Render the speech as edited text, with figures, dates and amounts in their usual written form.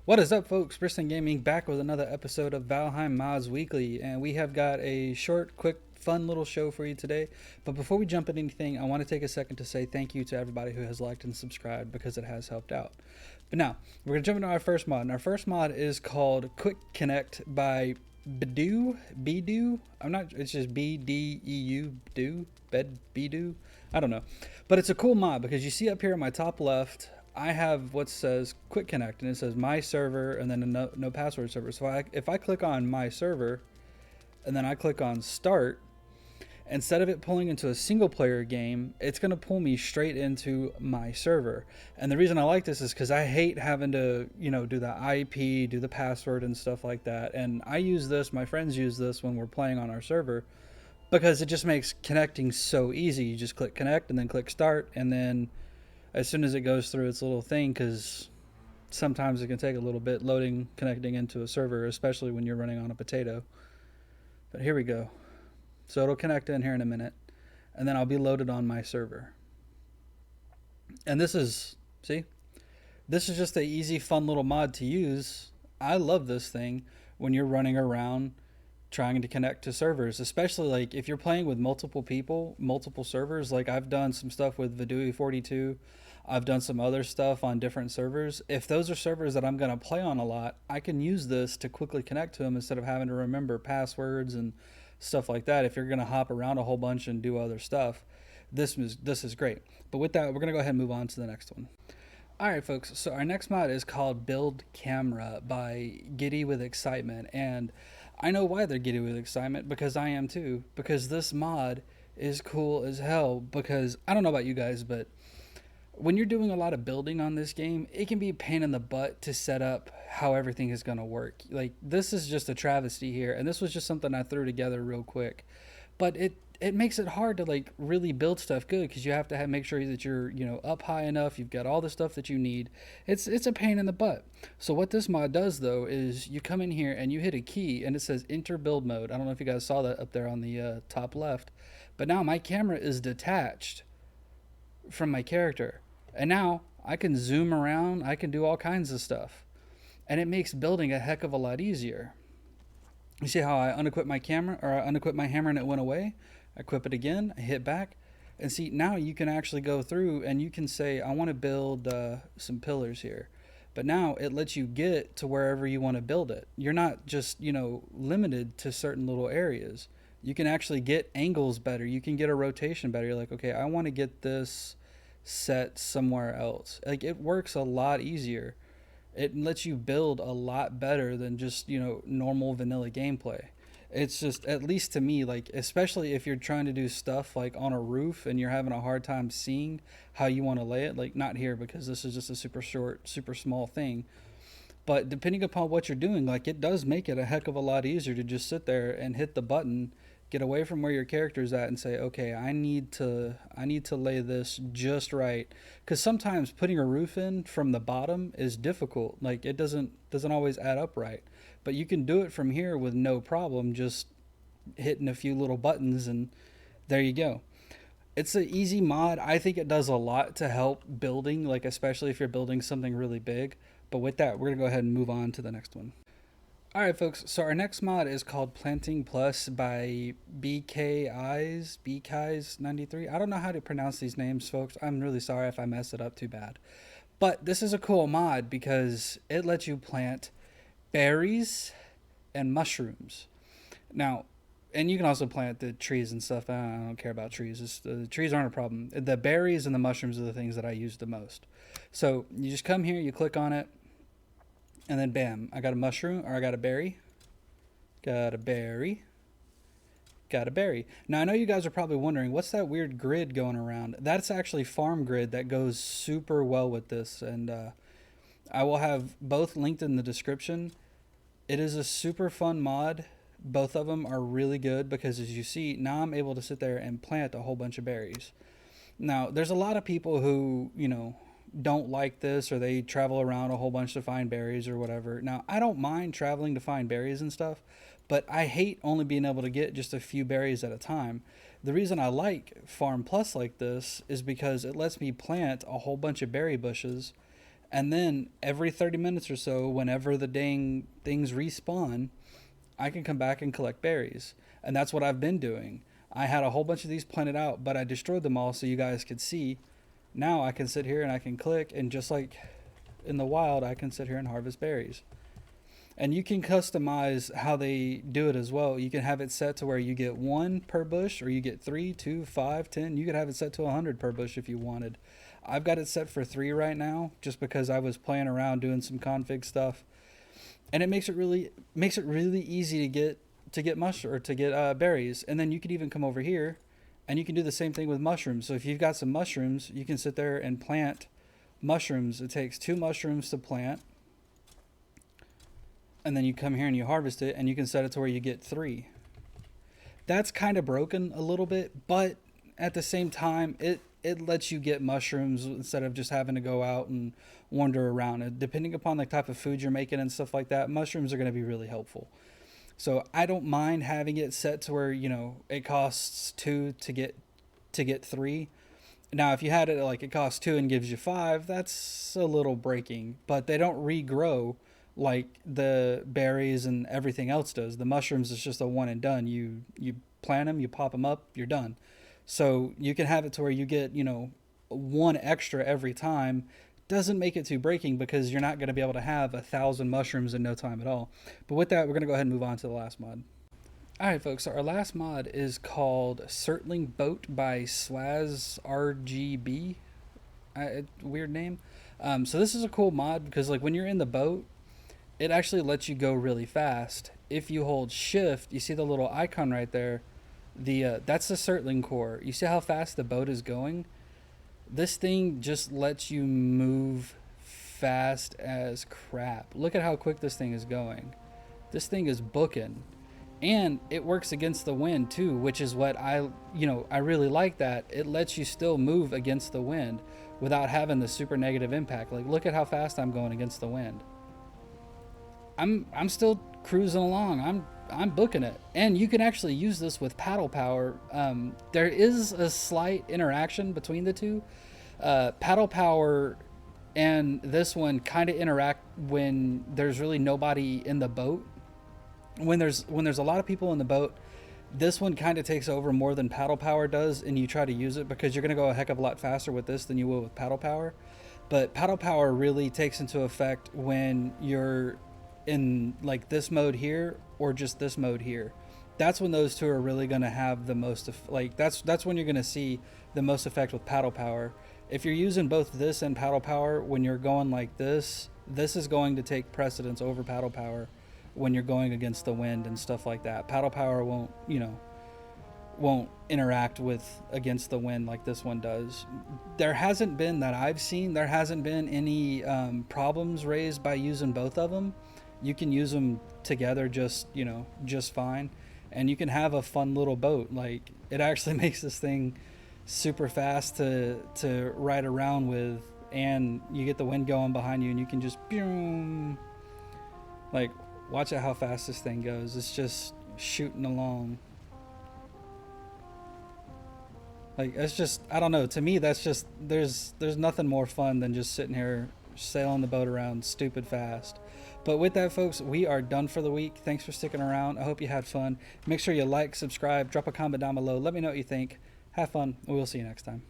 What is up, folks? Briston Gaming back with another episode of Valheim Mods Weekly, and we have got a short, quick, fun little show for you today. But before we jump into anything, I want to take a second to say thank you to everybody who has liked and subscribed because it has helped out. But now, we're going to jump into our first mod, and our first mod is called Quick Connect by Bdew. It's just B-D-E-U, Bdew. I don't know. But it's a cool mod because you see up here in my top left, I have what says Quick Connect, and it says my server and then a no password server. So if I click on my server and then I click on start, instead of it pulling into a single player game, it's going to pull me straight into my server. And the reason I like this is because I hate having to, do the IP, do the password and stuff like that. And I use this, my friends use this when we're playing on our server because it just makes connecting so easy. You just click connect and then click start, and then as soon as it goes through its little thing, because sometimes it can take a little bit connecting into a server, especially when you're running on a potato. But here we go. So it'll connect in here in a minute, and then I'll be loaded on my server. And this is just an easy, fun little mod to use. I love this thing when you're running around trying to connect to servers, especially like if you're playing with multiple people, multiple servers. Like I've done some stuff with Bdew42. I've done some other stuff on different servers. If those are servers that I'm going to play on a lot, I can use this to quickly connect to them instead of having to remember passwords and stuff like that. If you're going to hop around a whole bunch and do other stuff, this is great. But with that, we're going to go ahead and move on to the next one. Alright folks, so our next mod is called Build Camera by Gittywithexcitment, and I know why they're giddy with excitement, because I am too, because this mod is cool as hell. Because I don't know about you guys, but when you're doing a lot of building on this game, it can be a pain in the butt to set up how everything is going to work. Like, this is just a travesty here, and this was just something I threw together real quick. But it makes it hard to like really build stuff good, because you have to make sure that you're up high enough, you've got all the stuff that you need. It's a pain in the butt. So what this mod does though is you come in here and you hit a key and it says enter build mode. I don't know if you guys saw that up there on the top left, but now my camera is detached from my character, and now I can zoom around, I can do all kinds of stuff, and it makes building a heck of a lot easier. You see how I unequip my camera, or I unequip my hammer and it went away? I equip it again, I hit back, and see, now you can actually go through and you can say, I want to build some pillars here. But now it lets you get to wherever you want to build it. You're not just, limited to certain little areas. You can actually get angles better. You can get a rotation better. You're like, okay, I want to get this set somewhere else. Like, it works a lot easier. It lets you build a lot better than just normal vanilla gameplay. It's just, at least to me, like, especially if you're trying to do stuff like on a roof and you're having a hard time seeing how you want to lay it. Like, not here, because this is just a super short, super small thing, but depending upon what you're doing, like, it does make it a heck of a lot easier to just sit there and hit the button, get away from where your character's at, and say, okay, I need to lay this just right. Because sometimes putting a roof in from the bottom is difficult. Like, it doesn't always add up right. But you can do it from here with no problem, just hitting a few little buttons, and there you go. It's an easy mod. I think it does a lot to help building, like especially if you're building something really big. But with that, we're gonna go ahead and move on to the next one. Alright folks, so our next mod is called Planting Plus by BKIs93. I don't know how to pronounce these names, folks. I'm really sorry if I mess it up too bad. But this is a cool mod because it lets you plant berries and mushrooms. Now, and you can also plant the trees and stuff. I don't care about trees. The trees aren't a problem. The berries and the mushrooms are the things that I use the most. So you just come here, you click on it, and then bam, I got a mushroom, or I got a berry. Got a berry. Got a berry. Now, I know you guys are probably wondering, what's that weird grid going around? That's actually farm grid that goes super well with this, and I will have both linked in the description. It is a super fun mod. Both of them are really good because, as you see, now I'm able to sit there and plant a whole bunch of berries. Now, there's a lot of people who, don't like this, or they travel around a whole bunch to find berries or whatever. Now, I don't mind traveling to find berries and stuff, but I hate only being able to get just a few berries at a time. The reason I like Farm Plus like this is because it lets me plant a whole bunch of berry bushes, And then every 30 minutes or so, whenever the dang things respawn, I can come back and collect berries. And that's what I've been doing. I had a whole bunch of these planted out, but I destroyed them all so you guys could see. Now I can sit here and I can click, and just like in the wild, I can sit here and harvest berries. And you can customize how they do it as well. You can have it set to where you get 1 per bush, or you get 3, 2, 5, 10. You could have it set to 100 per bush if you wanted. I've got it set for 3 right now, just because I was playing around doing some config stuff, and it makes it really easy to get berries. And then you could even come over here, and you can do the same thing with mushrooms. So if you've got some mushrooms, you can sit there and plant mushrooms. It takes 2 mushrooms to plant. And then you come here and you harvest it, and you can set it to where you get 3. That's kind of broken a little bit, but at the same time, it lets you get mushrooms instead of just having to go out and wander around. And depending upon the type of food you're making and stuff like that, mushrooms are going to be really helpful. So I don't mind having it set to where, it costs 2 to get 3. Now, if you had it like it costs 2 and gives you 5, that's a little breaking. But they don't regrow like the berries and everything else does. The mushrooms is just a one and done. You plant them, you pop them up, you're done. So you can have it to where you get 1 extra every time. Doesn't make it too breaking, because you're not going to be able to have 1,000 mushrooms in no time at all. But with that, we're going to go ahead and move on to the last mod. Alright folks, so our last mod is called Surtling Boat by SwazRGB. Weird name. So this is a cool mod because like when you're in the boat, it actually lets you go really fast. If you hold shift, you see the little icon right there. That's the Surtling core. You see how fast the boat is going? This thing just lets you move fast as crap. Look at how quick this thing is going. This thing is booking. And it works against the wind too, which is what I really like that. It lets you still move against the wind without having the super negative impact. Like, look at how fast I'm going against the wind. I'm still cruising along. I'm booking it. And you can actually use this with paddle power. There is a slight interaction between the two. Paddle power and this one kind of interact when there's really nobody in the boat. When there's a lot of people in the boat, this one kind of takes over more than paddle power does, and you try to use it because you're going to go a heck of a lot faster with this than you will with paddle power. But paddle power really takes into effect when you're in like this mode here or just this mode here. That's when those two are really going to have the most that's when you're going to see the most effect with paddle power. If you're using both this and paddle power, when you're going like this is going to take precedence over paddle power when you're going against the wind and stuff like that. Paddle power won't interact with against the wind like this one does. There hasn't been that I've seen. There hasn't been any problems raised by using both of them. You can use them together just fine, and you can have a fun little boat. Like, it actually makes this thing super fast to ride around with, and you get the wind going behind you, and you can just boom. Like, watch out how fast this thing goes. It's just shooting along. Like, it's just, I don't know, to me that's just, there's nothing more fun than just sitting here sailing the boat around stupid fast. But with that, folks, we are done for the week. Thanks for sticking around. I hope you had fun. Make sure you like, subscribe, drop a comment down below. Let me know what you think. Have fun, and we'll see you next time.